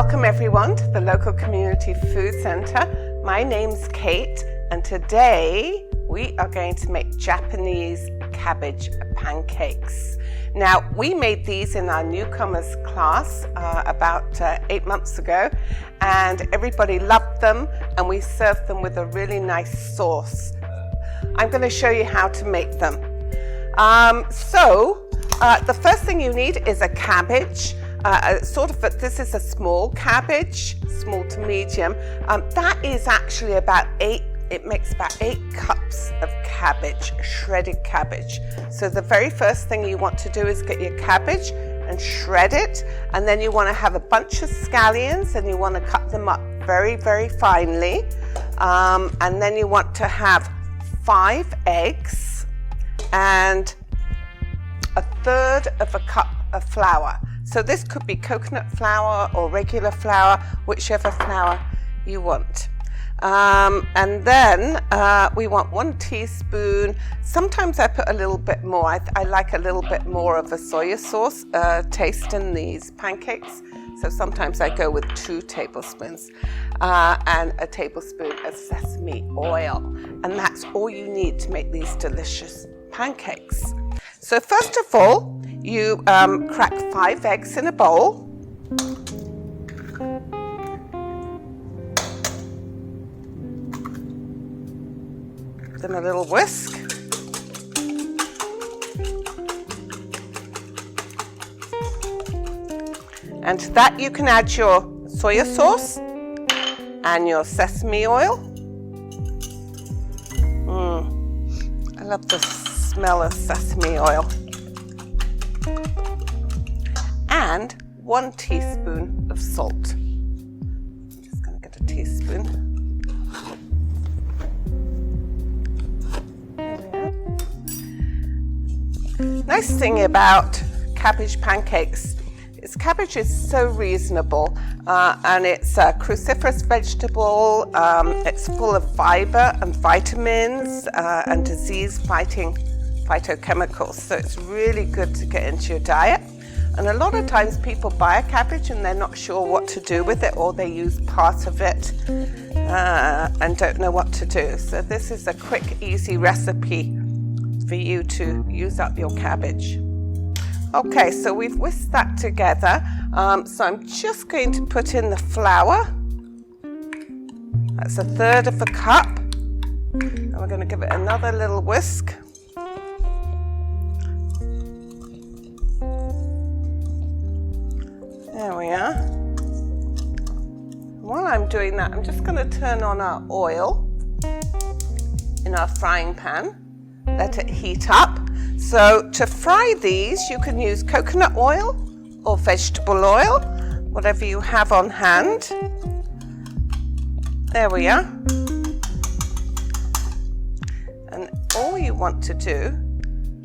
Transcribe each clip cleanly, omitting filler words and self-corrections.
Welcome everyone to the local community food center. My name's Kate and today we are going to make Japanese cabbage pancakes. Now we made these in our newcomers class about 8 months ago and everybody loved them and we served them with a really nice sauce. I'm going to show you how to make them. The first thing you need is a cabbage. This is a small cabbage, small to medium. That is actually it makes about 8 cups of cabbage, shredded cabbage. So the very first thing you want to do is get your cabbage and shred it. And then you want to have a bunch of scallions and you want to cut them up very, very finely. And then you want to have 5 eggs and 1/3 of a cup of flour. So this could be coconut flour or regular flour, whichever flour you want. And then we want 1 teaspoon. Sometimes I put a little bit more. I like a little bit more of a soy sauce taste in these pancakes. So sometimes I go with 2 tablespoons and a tablespoon of sesame oil. And that's all you need to make these delicious pancakes. So first of all, you crack 5 eggs in a bowl. Give them a little whisk. And to that you can add your soy sauce and your sesame oil. I love the smell of sesame oil. And 1 teaspoon of salt. I'm just going to get a teaspoon. Nice thing about cabbage pancakes is cabbage is so reasonable and it's a cruciferous vegetable. It's full of fiber and vitamins and disease-fighting phytochemicals. So it's really good to get into your diet. And a lot of times people buy a cabbage and they're not sure what to do with it, or they use part of it and don't know what to do. So this is a quick, easy recipe for you to use up your cabbage. Okay, so we've whisked that together. So I'm just going to put in the flour. That's 1/3 of a cup. And we're going to give it another little whisk. There we are. While I'm doing that, I'm just going to turn on our oil in our frying pan. Let it heat up. So to fry these, you can use coconut oil or vegetable oil, whatever you have on hand. There we are. And all you want to do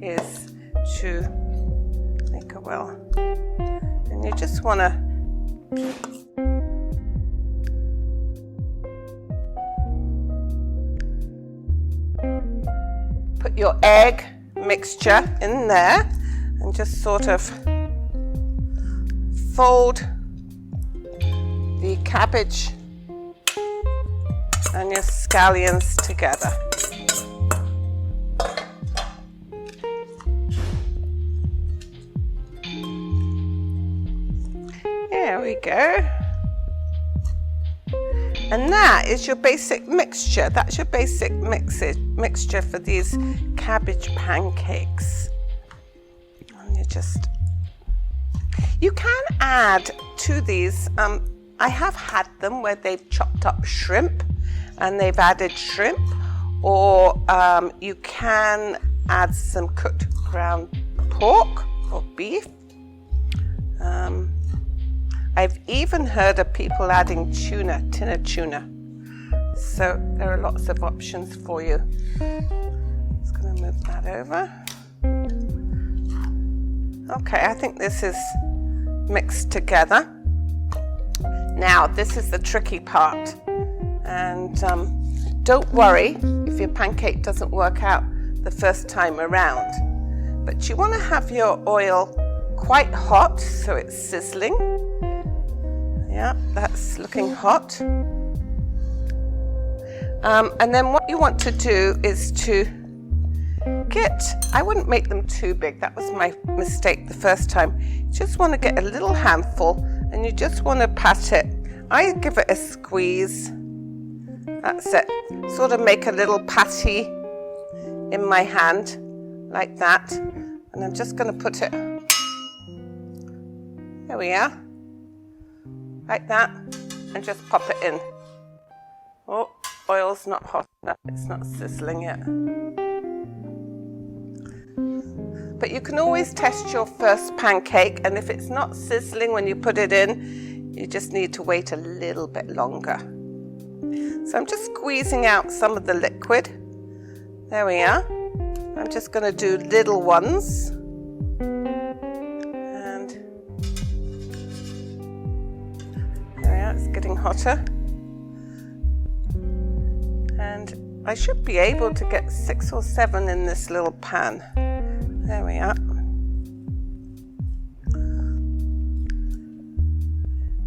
is to make a well. And you just want to put your egg mixture in there and just sort of fold the cabbage and your scallions together. There we go. And that is your basic mixture. That's your basic mixture for these cabbage pancakes. And you can add to these, I have had them where they've chopped up shrimp and they've added shrimp, or you can add some cooked ground pork or beef. I've even heard of people adding tin of tuna. So there are lots of options for you. Just going to move that over. Okay, I think this is mixed together. Now, this is the tricky part. And don't worry if your pancake doesn't work out the first time around. But you want to have your oil quite hot so it's sizzling. Yeah, that's looking hot. And then what you want to do is to I wouldn't make them too big. That was my mistake the first time. You just want to get a little handful and you just want to pat it. I give it a squeeze. That's it. Sort of make a little patty in my hand like that. And I'm just going to put it, there we are, like that, and just pop it in. Oh, oil's not hot enough. It's not sizzling yet. But you can always test your first pancake, and if it's not sizzling when you put it in, you just need to wait a little bit longer. So I'm just squeezing out some of the liquid. There we are. I'm just going to do little ones. And there we are, it's getting hotter. And I should be able to get 6 or 7 in this little pan. There we are.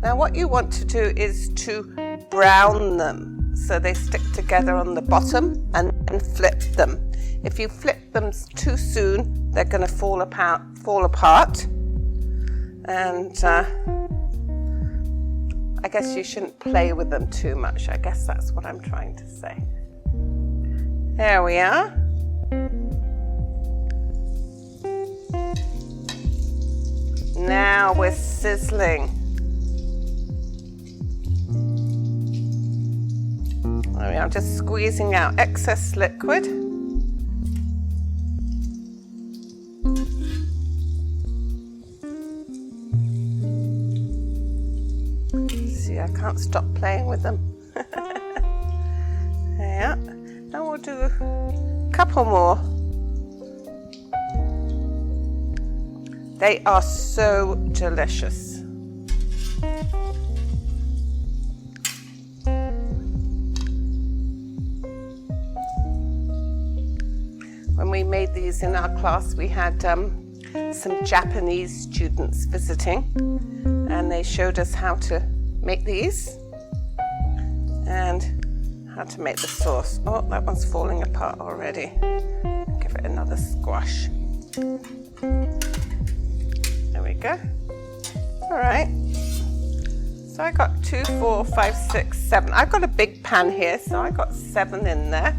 Now what you want to do is to brown them so they stick together on the bottom, and then flip them. If you flip them too soon, they're going to fall apart. And I guess you shouldn't play with them too much. I guess that's what I'm trying to say. There we are. Now we're sizzling. There we are, just squeezing out excess liquid. See, I can't stop playing with them. Yeah. Now we'll do a couple more. They are so delicious. When we made these in our class, we had some Japanese students visiting, and they showed us how to make these and how to make the sauce. Oh, that one's falling apart already. Give it another squash. There we go. All right. So I got 2, 4, 5, 6, 7. I've got a big pan here, so I got 7 in there.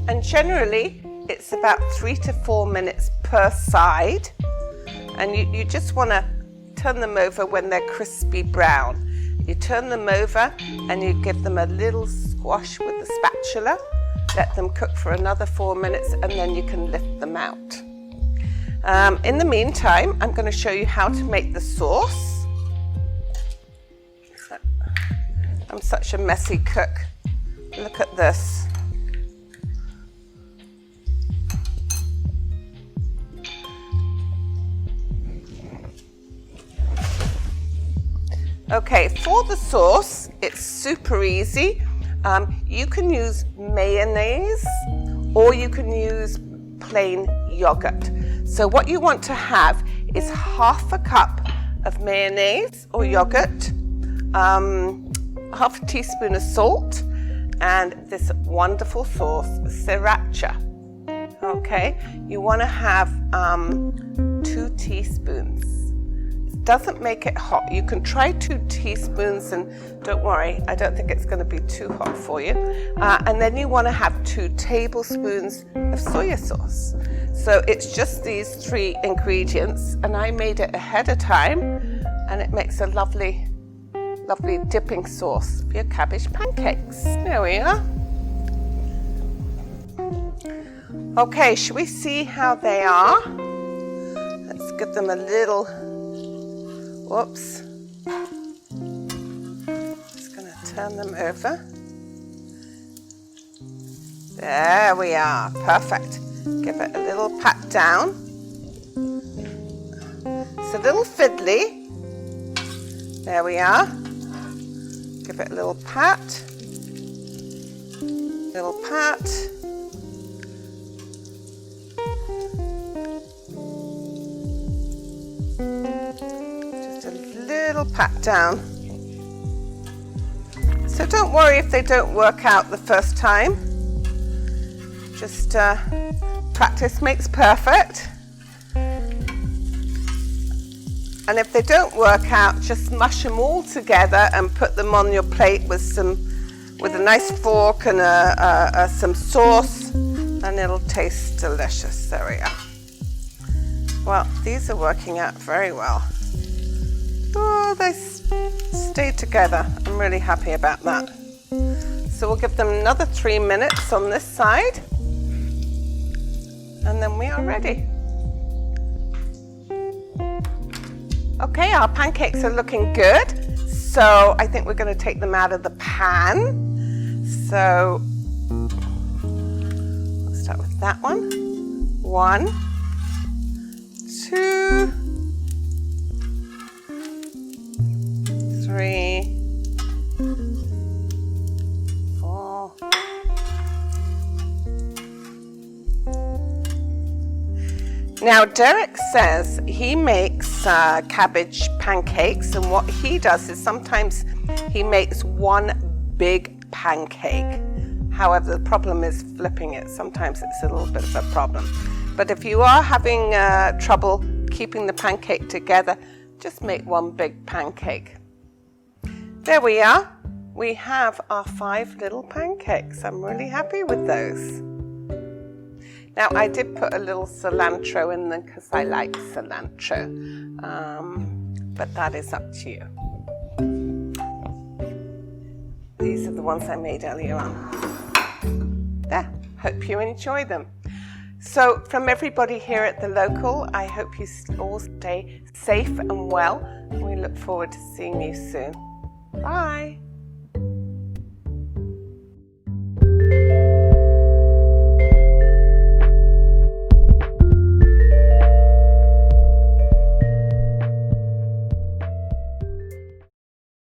And generally, it's about 3 to 4 minutes per side. And you just want to turn them over when they're crispy brown. You turn them over and you give them a little squash with the spatula. Let them cook for another 4 minutes, and then you can lift them out. In the meantime, I'm going to show you how to make the sauce. I'm such a messy cook. Look at this. Okay, for the sauce, it's super easy. You can use mayonnaise or you can use plain yogurt. So what you want to have is half a cup of mayonnaise or yogurt, half a teaspoon of salt, and this wonderful sauce, sriracha. Okay, you want to have 2 teaspoons. Doesn't make it hot. You can try 2 teaspoons, and don't worry, I don't think it's going to be too hot for you. And then you want to have 2 tablespoons of soy sauce. So it's just these 3 ingredients, and I made it ahead of time, and it makes a lovely, lovely dipping sauce for your cabbage pancakes. There we are. Okay, shall we see how they are? Let's give them a little. Whoops. Just going to turn them over. There we are. Perfect. Give it a little pat down. It's a little fiddly. There we are. Give it a little pat. Little pat. pat down. So don't worry if they don't work out the first time. Just practice makes perfect. And if they don't work out, just mush them all together and put them on your plate with a nice fork and some sauce, and it'll taste delicious. There we are. Well, these are working out very well. Oh, they stayed together. I'm really happy about that. So we'll give them another 3 minutes on this side, and then we are ready. Okay, our pancakes are looking good. So I think we're going to take them out of the pan. So let's start with that one. 1, 2, 3, 4. Now Derek says he makes cabbage pancakes, and what he does is sometimes he makes one big pancake. However, the problem is flipping it. Sometimes it's a little bit of a problem. But if you are having trouble keeping the pancake together, just make one big pancake. There we are. We have our 5 little pancakes. I'm really happy with those. Now, I did put a little cilantro in them because I like cilantro, but that is up to you. These are the ones I made earlier on. There, hope you enjoy them. So from everybody here at the local, I hope you all stay safe and well. We look forward to seeing you soon. Bye.